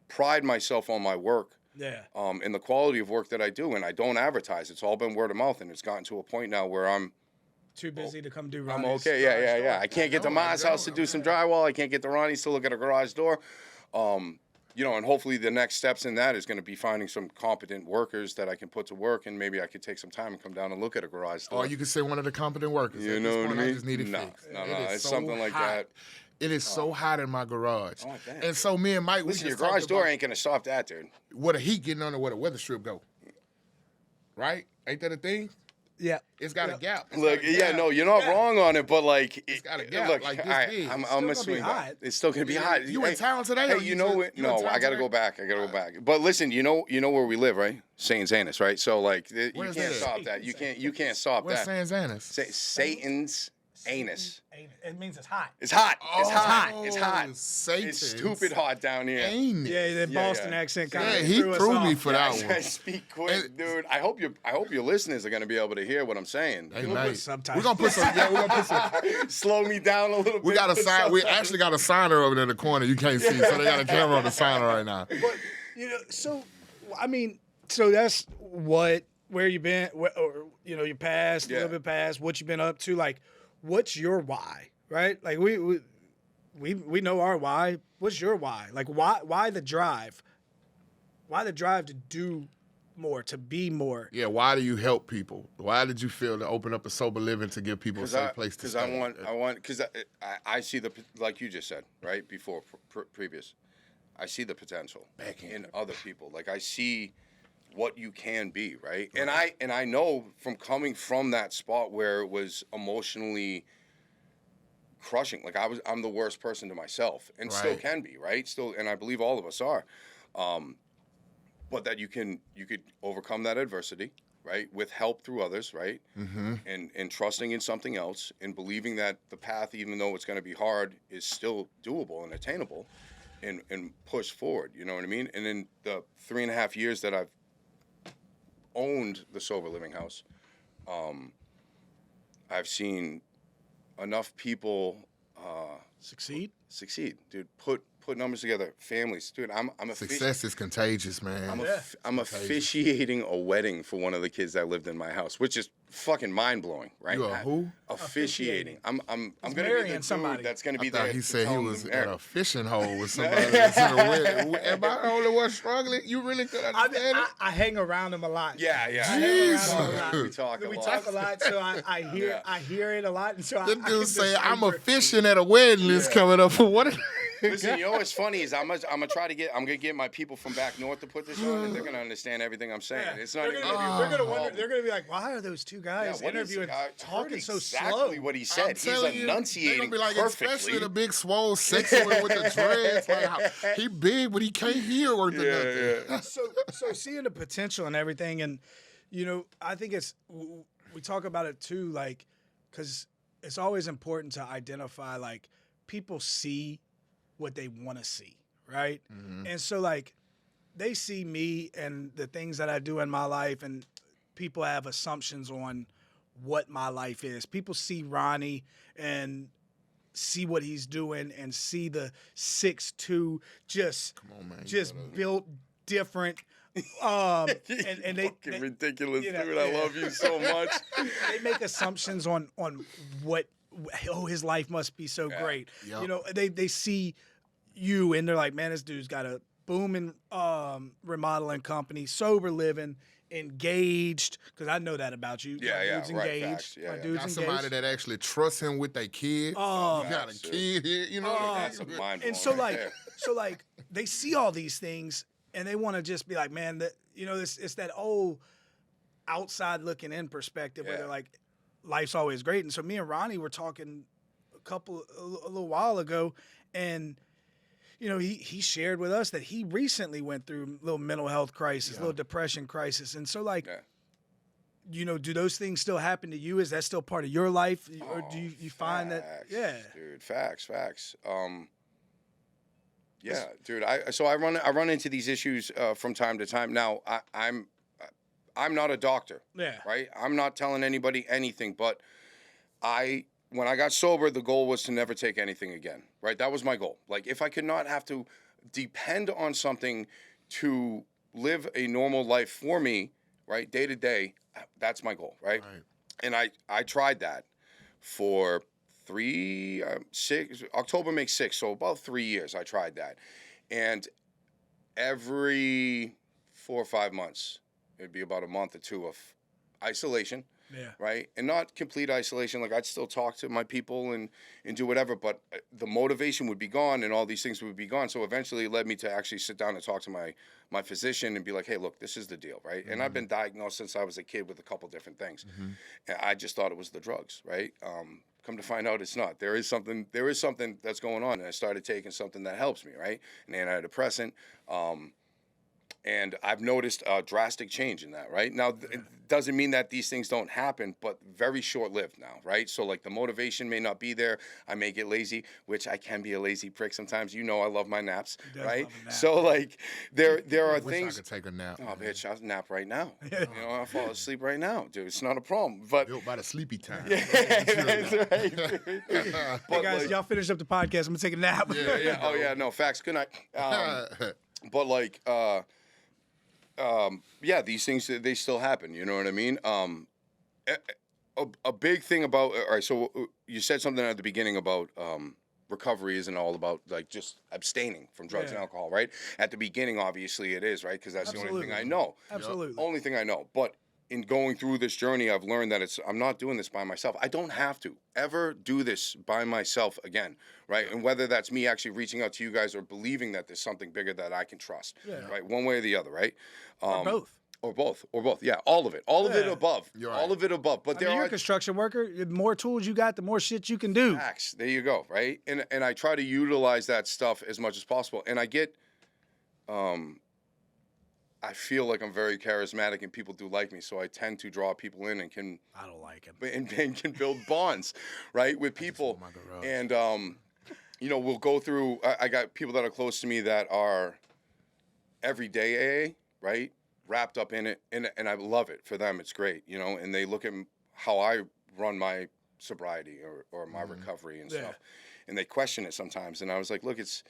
pride myself on my work. Yeah. And the quality of work that I do, and I don't advertise. It's all been word of mouth, and it's gotten to a point now where I'm Too busy to come do I'm Ronnie's okay. garage Yeah. door. I can't get to Ma's house to do some drywall. I can't get to Ronnie's to look at a garage door. And hopefully the next steps in that is going to be finding some competent workers that I can put to work, and maybe I could take some time and come down and look at a garage door. Or you could say one of the competent workers. You At know this what I point, mean? I just need it No, fixed. no, It it's is so something like hot. that. It is so hot in my garage. Oh, damn. And so me and Mike, Listen, we your just talked garage door about ain't going to stop that, dude. where the heat getting under where the weather strip go. Right? Ain't that a thing? Yeah. It's got a gap. It's Look, got a yeah, gap. no, you're not wrong on it, but like, It's got a gap, look, like this all right, big. I'm Still gonna gonna be swing back. hot. It's still gonna be hot. You in town today? Hey, or you know just- what? you in No, town I gotta today? go back. But listen, you know where we live, right? St. Zanis, right? So like, you Where's can't that at? stop that. You can't stop Where's that. San Zanis? Satan's anus. It means it's hot. It's hot. It's Oh, hot. It's hot. Satan's It's stupid hot down here. Anus. Yeah, that Yeah, Boston yeah. accent kind Yeah, of he threw us threw me off. for that I one. speak quick, dude. I hope your listeners are gonna be able to hear what I'm saying. Hey, We'll mate. put subtitles. We're gonna put some. Yeah, we're gonna put some. Slow me down a little bit. We got a with sign. We subtitles. actually got a signer over there in the corner. You can't see, so they got a camera on the signer right now. But so that's where you been, or your past, a Yeah. little bit past, what you've been up to. Like, what's your why, right? Like we know our why. What's your why? Like why the drive? Why the drive to do more, to be more? Yeah, why do you help people? Why did you feel to open up a sober living to give people a safe place to Because stay? because I see like you just said, right before previous, I see the potential in other people. Like I see what you can be, right? And I know from coming from that spot where it was emotionally crushing. Like I'm the worst person to myself, and still Right. can be, right? Still, and I believe all of us are. But that you could overcome that adversity, right, with help through others, right, and trusting in something else, and believing that the path, even though it's going to be hard, is still doable and attainable. and push forward. You know what I mean? And in the 3.5 years that I've owned the Sober Living House, I've seen enough people Succeed. succeed, dude. Put numbers together, families, dude. I'm Success is contagious, man. I'm officiating a wedding for one of the kids that lived in my house, which is fucking mind blowing, right? You are who? Officiating. I'm gonna be marrying the dude somebody. that's gonna be I thought there. he to said tell he him was to at marry. a fishing hole with somebody. That's in a wedding. Am I the only one struggling? You really could understand it? I hang around him a lot. Yeah. Jeez. We talk a We lot. talk a lot, so I hear it a lot, and so I The can dude say, decipher. I'm a fishing at a wedding list coming up for what? Listen, you know what's funny is I'm gonna get my people from back north to put this on, and they're gonna understand everything I'm saying. Yeah. It's not They're even gonna, gonna be they're a gonna problem. wonder. They're gonna be like, "Why are those two guys what is- interviewing, I heard talking so exactly slow?" what he I'm said. He's telling you, enunciating they're gonna be like, perfectly. especially the big swole sexy one with the dreads. Like, he big, but he can't hear worth of nothing. So seeing the potential and everything, and I think we talk about it too, like, because it's always important to identify, like, people see what they want to see, right? And so, like, they see me and the things that I do in my life, and people have assumptions on what my life is. People see Ronnie and see what he's doing and see the 6'2", just built different. And they Fucking ridiculous, you know, dude. I yeah. love you so much. they make assumptions on what his life must be so great. Yep. They see you and they're like, man, this dude's got a booming remodeling company, sober living, engaged, because I know that about you. Yeah, My yeah, dude's right, engaged. facts. Yeah, My yeah. dude's Got engaged. somebody that actually trusts him with their kid. Oh, You got a facts, dude. kid here, you know. That's a mind and so like they see all these things and they want to just be like, man, that it's that old outside looking in perspective where Yeah. they're like, life's always great. And so me and Ronnie were talking a little while ago, and he shared with us that he recently went through a little mental health crisis, a little depression crisis, and so like. Yeah. Do those things still happen to you? Is that still part of your life, or do you find that? Facts, Yeah, dude, facts. Yeah, dude. I run into these issues from time to time. Now I'm not a doctor, yeah, right? I'm not telling anybody anything, but when I got sober, the goal was to never take anything again, right? That was my goal. Like, if I could not have to depend on something to live a normal life for me, right, day to day, that's my goal, right? And I tried that for October makes 6, so about 3 years I tried that. And every 4 or 5 months, it'd be about a month or two of isolation, yeah. right? And not complete isolation. Like, I'd still talk to my people and do whatever, but the motivation would be gone and all these things would be gone. So eventually it led me to actually sit down and talk to my physician and be like, hey, look, this is the deal, right? And I've been diagnosed since I was a kid with a couple different things. And I just thought it was the drugs, right? Come to find out it's not. There is something that's going on. And I started taking something that helps me, right? An antidepressant. And I've noticed a drastic change in that, right? Now, it doesn't mean that these things don't happen, but very short-lived now, right? So, like, the motivation may not be there. I may get lazy, which I can be a lazy prick sometimes. I love my naps, right? love a nap. So, like, there are Wish things. I could take a nap. Oh, bitch, I'll nap right now. I'll fall asleep right now, dude. It's not a problem. But Built by the sleepy time. that's right. Hey guys, y'all finish up the podcast. I'm gonna take a nap. Yeah. Oh, yeah. No, facts. Good night. But like, yeah, these things, they still happen. You know what I mean? A big thing about, all right, so you said something at the beginning about recovery isn't all about like just abstaining from drugs and alcohol, right? At the beginning, obviously it is, right? Because that's the only thing I know. Absolutely. Only thing I know. But in going through this journey, I've learned that I'm not doing this by myself. I don't have to ever do this by myself again, right? And whether that's me actually reaching out to you guys or believing that there's something bigger that I can trust, right? One way or the other, right? Or both. Or both. Yeah, all of it. All of it above. You're right. All of it above. But You're a construction worker. The more tools you got, the more shit you can do. facts. There you go, right? And I try to utilize that stuff as much as possible. And I get I feel like I'm very charismatic and people do like me, so I tend to draw people in and can I don't like him. and can build bonds, right, with people. my garage. And you know, we'll go through. I got people that are close to me that are everyday AA, right? Wrapped up in it, and I love it. For them, it's great, you know. And they look at how I run my sobriety or my recovery and stuff, and they question it sometimes. And I was like, look, it's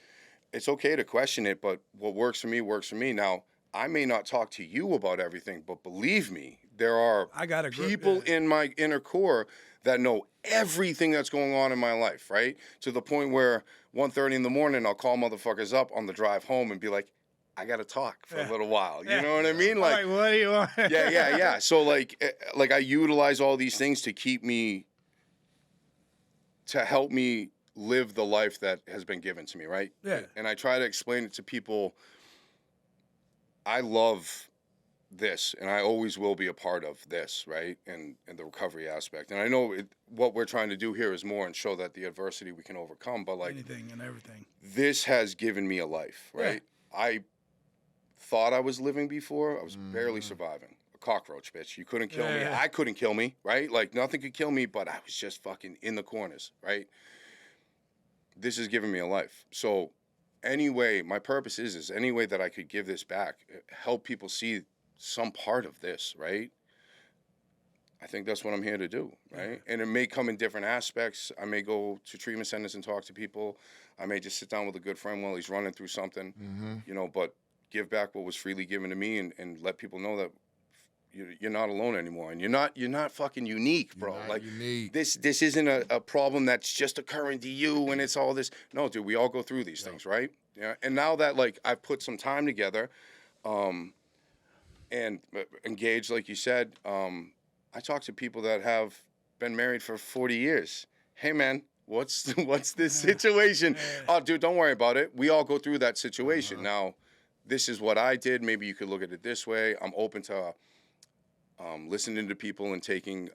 okay to question it, but what works for me works for me. Now, I may not talk to you about everything, but believe me, there are people in my inner core that know everything that's going on in my life, right? To the point where 1:30 in the morning, I'll call motherfuckers up on the drive home and be like, I got to talk for a little while. You know what I mean? Like, what do you want? yeah. So like I utilize all these things to help me live the life that has been given to me, right? Yeah. And I try to explain it to people. I love this, and I always will be a part of this, right? And the recovery aspect. And I know what we're trying to do here is more and show that the adversity we can overcome. But like anything and everything, this has given me a life, right? Yeah. I thought I was living before. I was barely surviving. A cockroach, bitch. You couldn't kill me. Yeah. I couldn't kill me, right? Like nothing could kill me, but I was just fucking in the corners, right? This has given me a life. So anyway, my purpose is any way that I could give this back, help people see some part of this, right? I think that's what I'm here to do, right? And it may come in different aspects. I may go to treatment centers and talk to people. I may just sit down with a good friend while he's running through something, you know, but give back what was freely given to me and let people know that you're not alone anymore. And you're not fucking unique, bro. Like unique. This isn't a problem that's just occurring to you and it's all this. No, dude, we all go through these things, right? Yeah. And now that like I've put some time together, and engaged, like you said, I talk to people that have been married for 40 years. Hey, man, what's this situation? Oh, dude, don't worry about it. We all go through that situation. Now, this is what I did. Maybe you could look at it this way. I'm open to listening to people and taking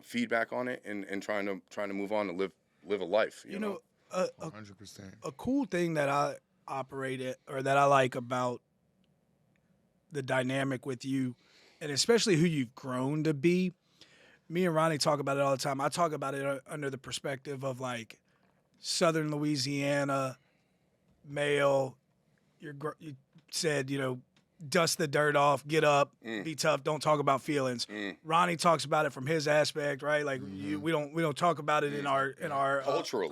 feedback on it and trying to move on and live a life. You know, 100%. A cool thing that I that I like about the dynamic with you, and especially who you've grown to be. Me and Ronnie talk about it all the time. I talk about it under the perspective of like Southern Louisiana, male. You said, you know, dust the dirt off, get up, be tough, don't talk about feelings. Ronnie talks about it from his aspect, right? Like we don't talk about it in our cultural.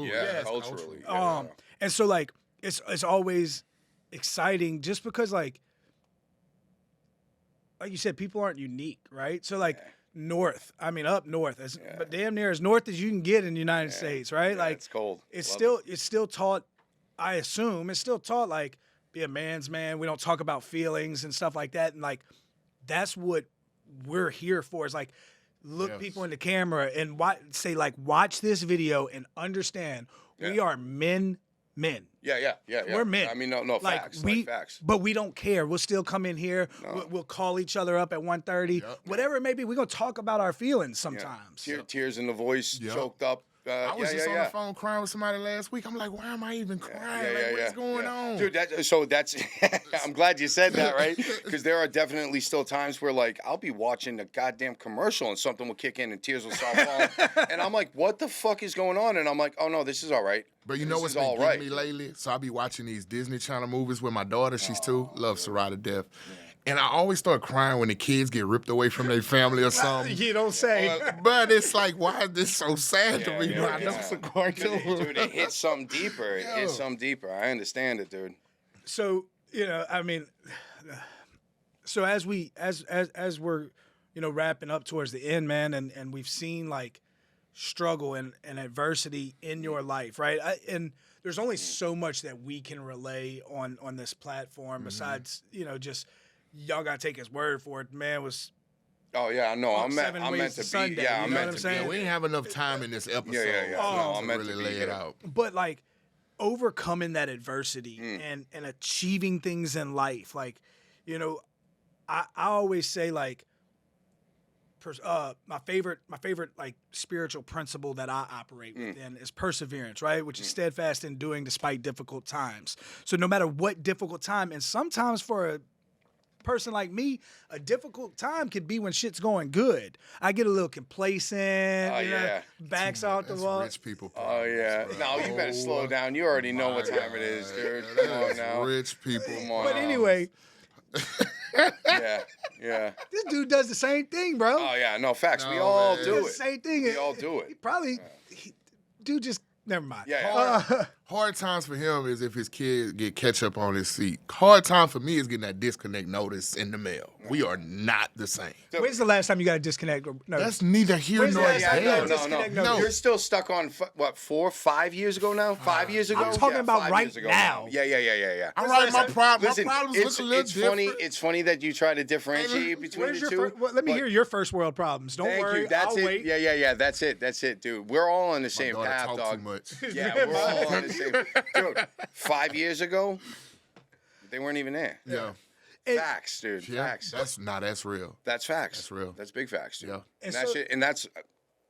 Yeah, culturally. And so like it's always exciting just because like you said, people aren't unique, right? So like up north, but damn near as north as you can get in the United States, right? Yeah, like it's cold. It's still taught. I assume it's still taught like be a man's man. We don't talk about feelings and stuff like that. And like that's what we're here for. Is like look people in the camera and watch this video and understand we are men. Yeah. We're men. I mean, no facts. Facts. But we don't care. We'll still come in here. No. We'll call each other up at 1:30. Whatever it may be, we're going to talk about our feelings sometimes. Tears in the voice, choked up. I was just on the phone crying with somebody last week. I'm like, why am I even crying? What's going on? Dude, that's I'm glad you said that, right? Because there are definitely still times where, like, I'll be watching a goddamn commercial and something will kick in and tears will start falling. And I'm like, what the fuck is going on? And I'm like, oh, no, this is all right. But you know what's been getting me lately? So I be watching these Disney Channel movies with my daughter. She's 2, loves Sarah to death. And I always start crying when the kids get ripped away from their family or something. You don't say. But it's like, why is this so sad to me? I know it's a cartoon. Dude, it hits something deeper. It hits something deeper. I understand it, dude. So, you know, I mean, so as we're, you know, wrapping up towards the end, man, and we've seen like struggle and adversity in your life, right? And there's only so much that we can relay on this platform besides, you know, just y'all gotta take his word for it. Man was. Oh yeah, no, I'm meant to be. Sunday, Yeah, I'm meant to be. Yeah, we didn't have enough time in this episode. Yeah. No, I'm meant to really lay it out. But like overcoming that adversity and achieving things in life, like, you know, I always say like. My favorite like spiritual principle that I operate within is perseverance, right? Which is steadfast in doing despite difficult times. So no matter what difficult time, and sometimes for person like me, a difficult time could be when shit's going good. I get a little complacent, backs out the That's wall. rich people. Oh problems, yeah. bro. No, you better slow down. You already know what time it is, dude. Come on That's now. rich people. Come on. But anyway, Yeah. this dude does the same thing, bro. Oh yeah. No facts. We No, all man. He do does it. the same thing. We all do it. He probably, dude, just never mind. Yeah. Hard times for him is if his kid get ketchup on his seat. Hard time for me is getting that disconnect notice in the mail. We are not the same. When's the last time you got a disconnect? No, That's neither here When's the nor last time you got there. a disconnect No. notice? You're still stuck on what 5 years ago now? 5 years ago? I'm talking about 5 right years ago now. Yeah. All right, my problems Listen, look a it's little funny. different. It's funny that you try to differentiate between Where's the your two. well, let me but hear your first world problems. Don't Thank worry, you. That's I'll it. wait. Yeah. That's it, dude. We're all on the My same daughter path, talk dog. too much. Yeah, we're all on the same. Dude, 5 years ago, they weren't even there. Yeah. Facts, dude. Yeah. Facts. That's real. That's facts. That's real. That's big facts, dude. Yeah. And And that's so- it. And that's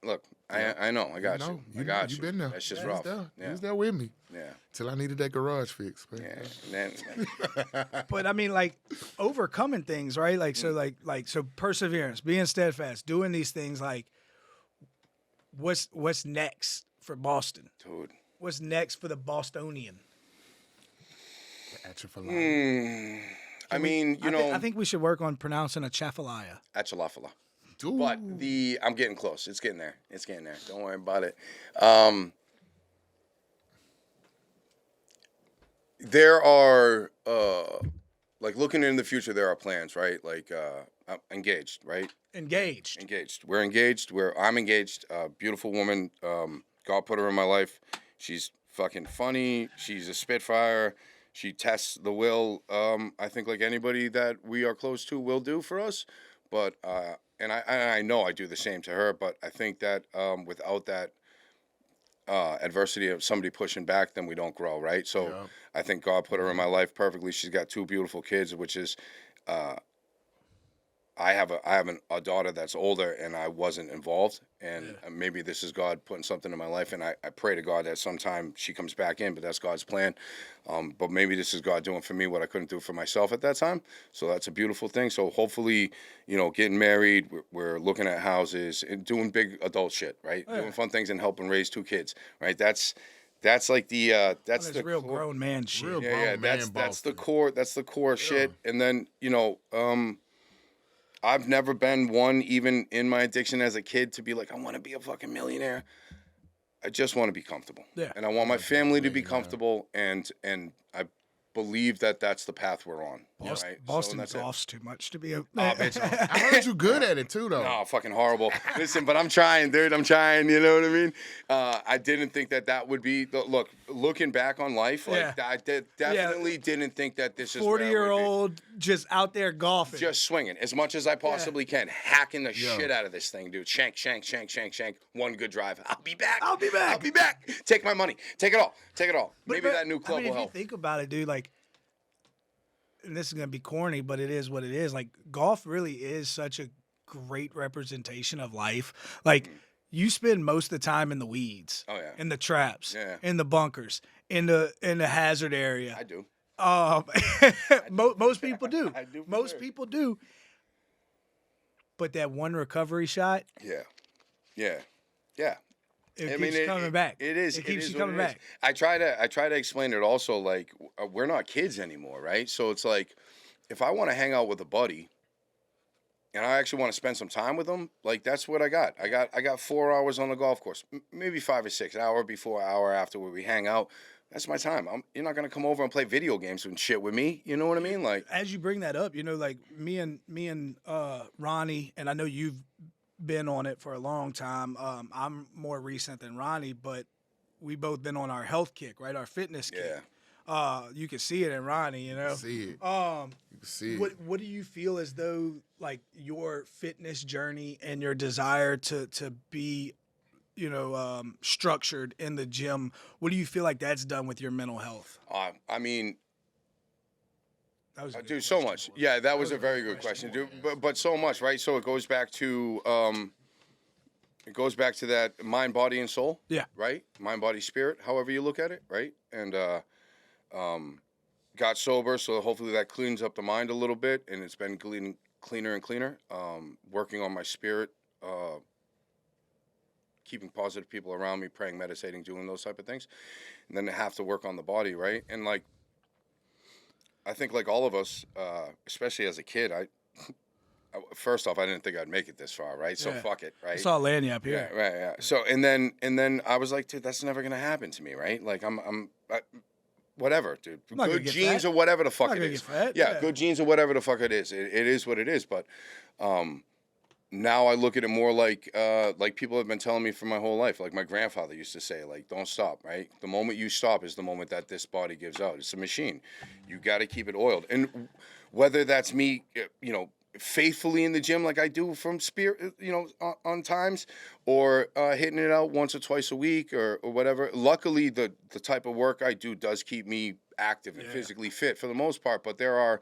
look. I know. I got No, you. I got you. You been there. That's just You rough. was there. Yeah. You was there with me Yeah. till I needed that garage fix. Man. Yeah. And then, But I mean, like overcoming things, right? Like so, so perseverance, being steadfast, doing these things. Like, what's next for Boston? dude. What's next for the Bostonian? At you for life. I mean, you know, I think we should work on pronouncing a Chafalaya. Achalafala. Dude. But I'm getting close. It's getting there. Don't worry about it. There are like looking in the future. There are plans, right? Like I'm engaged, right? Engaged. Engaged. We're engaged. I'm engaged. Beautiful woman. God put her in my life. She's fucking funny. She's a spitfire. She tests the will. I think like anybody that we are close to will do for us. But and I know I do the same to her. But I think that without that adversity of somebody pushing back, then we don't grow, right? So Yeah. I think God put her in my life perfectly. She's got 2 beautiful kids, which is I have a daughter that's older, and I wasn't involved, and maybe this is God putting something in my life, and I pray to God that sometime she comes back in, but that's God's plan. But maybe this is God doing for me what I couldn't do for myself at that time. So that's a beautiful thing. So hopefully, you know, getting married, we're looking at houses and doing big adult shit, right? Doing fun things and helping raise 2 kids, right? That's like the that's That's the real core- grown man shit. Real yeah, grown that's man the Boston. core. That's the core shit. And then you know, I've never been one, even in my addiction as a kid, to be like, I want to be a fucking millionaire. I just want to be comfortable. Yeah. And I want my family to be comfortable, and I believe that that's the path we're on. Boston, right? So Boston that's it. golfs too much to be a. Bitch, I heard you good at it too, though. No, fucking horrible. Listen, but I'm trying, dude. I'm trying. You know what I mean? I didn't think that would be. Look, looking back on life, like Yeah. I definitely didn't think that this is 40-year-old just out there golfing. just swinging as much as I possibly can, hacking the shit out of this thing, dude. Shank. One good drive. I'll be back. I'll be back. Take my money. Take it all. Maybe But, that new club I mean, will if help. you think about it, dude, like, and this is gonna be corny, but it is what it is. Like, golf really is such a great representation of life. Like, you spend most of the time in the weeds, Oh, yeah. in the traps, Yeah. in the bunkers, in the hazard area. I do. Most people do. I do for Most sure. people do. But that one recovery shot, Yeah. it keeps you coming back. It is. It keeps is you what coming it is. back. I try to explain it also. Like we're not kids anymore, right? So it's like, if I want to hang out with a buddy, and I actually want to spend some time with them, like that's what I got. I got 4 hours on the golf course, maybe 5 or 6, an hour before, hour after, where we hang out. That's my time. You're not gonna come over and play video games and shit with me. You know what I mean? Like, As you bring that up, you know, like me and Ronnie, and I know you've been on it for a long time. I'm more recent than Ronnie, but we both been on our health kick, right? Our fitness kick. You can see it in Ronnie, you know. See it. You can see it. What do you feel as though like your fitness journey and your desire to be, you know, structured in the gym? What do you feel like that's done with your mental health? I mean, That was a good dude, so question, much. boy. Yeah, that was a very good question, dude. But so much, right? So it goes back to that mind, body, and soul. Yeah. Right. Mind, body, spirit. However you look at it, right? And got sober, so hopefully that cleans up the mind a little bit, and it's been cleaner and cleaner. Working on my spirit, keeping positive people around me, praying, meditating, doing those type of things, and then have to work on the body, right? And like, I think like all of us, especially as a kid, first off, I didn't think I'd make it this far, right? So fuck it, right? It's all laying you up here. Yeah, right, yeah. So and then I was like, dude, that's never gonna happen to me, right? Like whatever, dude. Good genes or whatever the fuck it is. Yeah, good genes or whatever the fuck it is. It is what it is. But now I look at it more like people have been telling me for my whole life. Like my grandfather used to say, like, don't stop, right? The moment you stop is the moment that this body gives out. It's a machine. You got to keep it oiled. And whether that's me, faithfully in the gym like I do from spirit, on times, or hitting it out once or twice a week or whatever. Luckily, the type of work I do does keep me active and physically fit for the most part. But there are,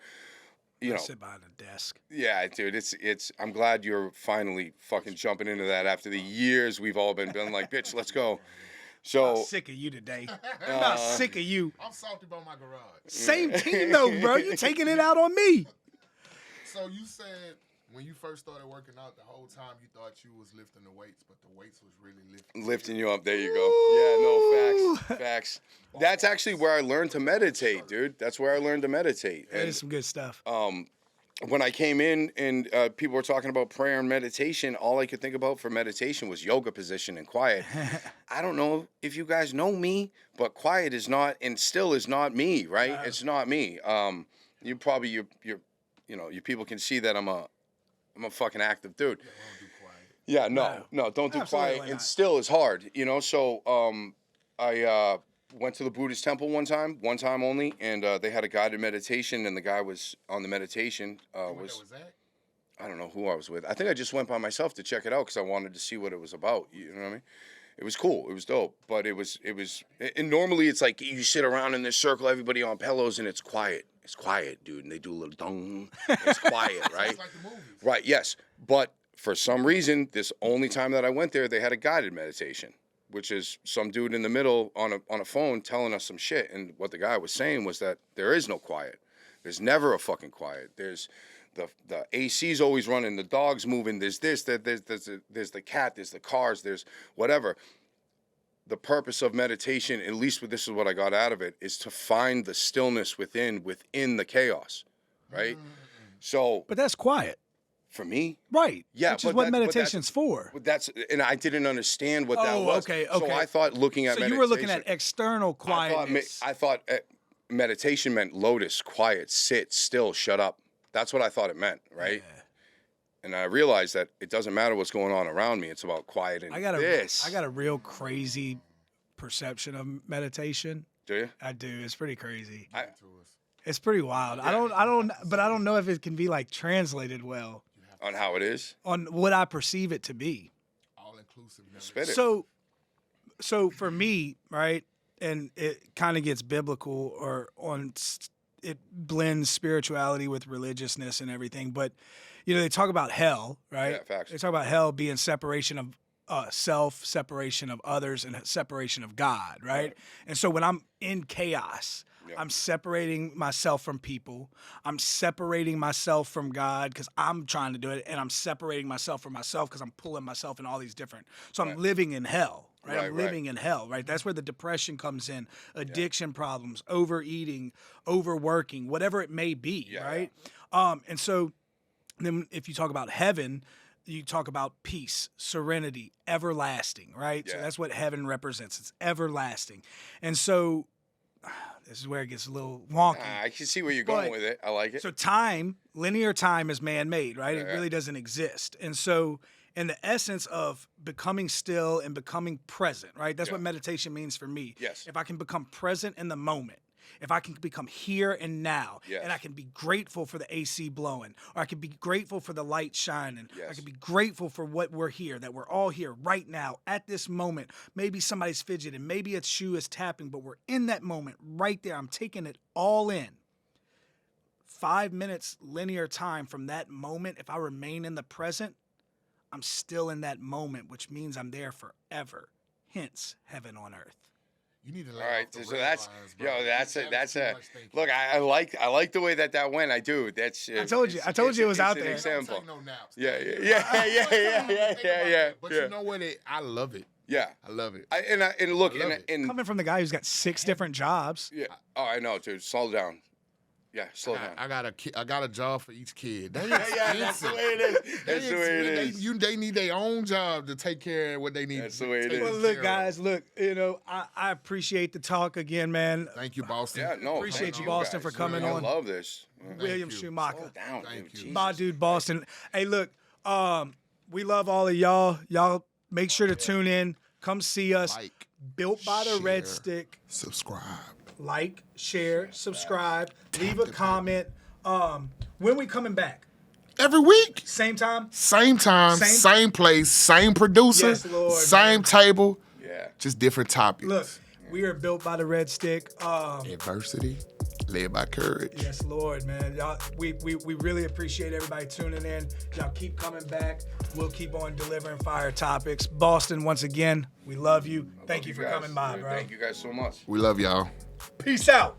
I sit behind a desk. Yeah, dude, it's. I'm glad you're finally fucking jumping into that after the years we've all been like, bitch, let's go. So I'm sick of you today. I'm not sick of you. I'm salty about my garage. Same team though, bro. You taking it out on me. So you said when you first started working out, the whole time you thought you was lifting the weights, but the weights was really lifting you up. There you go. Yeah, no, facts. That's actually where I learned to meditate, dude. That's where I learned to meditate. That is some good stuff. When I came in and people were talking about prayer and meditation, all I could think about for meditation was yoga position and quiet. I don't know if you guys know me, but quiet is not and still is not me, right? It's not me. You probably your people can see that I'm a fucking active dude. Yeah, no, don't do quiet. And still is hard, So I went to the Buddhist temple one time only, and they had a guided meditation, and the guy was on the meditation. Was that? I don't know who I was with. I think I just went by myself to check it out because I wanted to see what it was about. You know what I mean? It was cool. It was dope. But it was. And normally it's like you sit around in this circle, everybody on pillows, and it's quiet. It's quiet, dude, and they do a little dong. It's quiet, right? It's like the movies. Right, yes. But for some reason, this only time that I went there, they had a guided meditation, which is some dude in the middle on a phone telling us some shit. And what the guy was saying was that there is no quiet. There's never a fucking quiet. There's the AC's always running, the dog's moving, there's this, there's the cat, there's the cars, there's whatever. The purpose of meditation, at least this is what I got out of it, is to find the stillness within the chaos, right? So, but that's quiet for me, right? Yeah, which is what meditation's for. And I didn't understand what that was. Okay. So I thought looking at meditation, you were looking at external quietness. I thought meditation meant lotus, quiet, sit still, shut up. That's what I thought it meant, right? Yeah. And I realized that it doesn't matter what's going on around me. It's about quiet and this. I got a real crazy perception of meditation. Do you? I do. It's pretty crazy. It's pretty wild. Yeah. But I don't know if it can be like translated well. On how it is? On what I perceive it to be. All inclusive. Spit it. So for me, right, and it kind of gets biblical it blends spirituality with religiousness and everything. But, they talk about hell, right? Yeah, facts. They talk about hell being separation of self, separation of others, and separation of God, right? And so when I'm in chaos, I'm separating myself from people. I'm separating myself from God because I'm trying to do it. And I'm separating myself from myself because I'm pulling myself in all these different. So I'm living in hell. Right? I'm living in hell, right? That's where the depression comes in, addiction problems, overeating, overworking, whatever it may be, right? And so then if you talk about heaven, you talk about peace, serenity, everlasting, right? Yeah. So that's what heaven represents. It's everlasting. And so this is where it gets a little wonky. I can see where you're going with it. I like it. So linear time is man-made, right? It really doesn't exist. And so in the essence of becoming still and becoming present, right? That's what meditation means for me. Yes. If I can become present in the moment, if I can become here and now, and I can be grateful for the AC blowing, or I can be grateful for the light shining, I can be grateful for what we're here, that we're all here right now at this moment. Maybe somebody's fidgeting, maybe its shoe is tapping, but we're in that moment right there. I'm taking it all in. 5 minutes linear time from that moment, if I remain in the present, I'm still in that moment, which means I'm there forever. Hence, heaven on earth. You need to lay All right, off the so red that's lines, bro. that's That that's is too a much thinking. look. I like the way that went. I do. That's. I told you it was out an there. Example. Don't take no naps. Yeah. But you know what? I love it. Yeah. I love it. And look, I love it. and Coming from the guy who's got 6 different jobs. yeah. Oh, I know, dude. Slow down. Yeah, slow down. I got a job for each kid. They Yeah, that's the way it is. That's the way it is. They need their own job to take care of what they need. That's to the way it take is. Well, care look, of. guys, look, I appreciate the talk again, man. Thank you, Boston. Yeah, no. Appreciate thank you, Boston, guys. for coming I on. love this. William you. Schumacher. Slow down, Thank dude. you. Jesus. My dude, Boston. Hey, look, we love all of y'all. Y'all make sure to tune in. Come see us. Like, Built by the Red share. Stick. subscribe. Like, share, subscribe, leave a comment. When we coming back? Every week. Same time? Same time, Same- same place, same producer, Yes, Lord, same man. table, Yeah. just different topics. Look, we are built by the Red Stick. Adversity, led by courage. Yes, Lord, man. Y'all, we really appreciate everybody tuning in. Y'all keep coming back. We'll keep on delivering fire topics. Boston, once again, we love you. Thank you for guys. coming by, Dude, bro. Thank you guys so much. We love y'all. Peace out.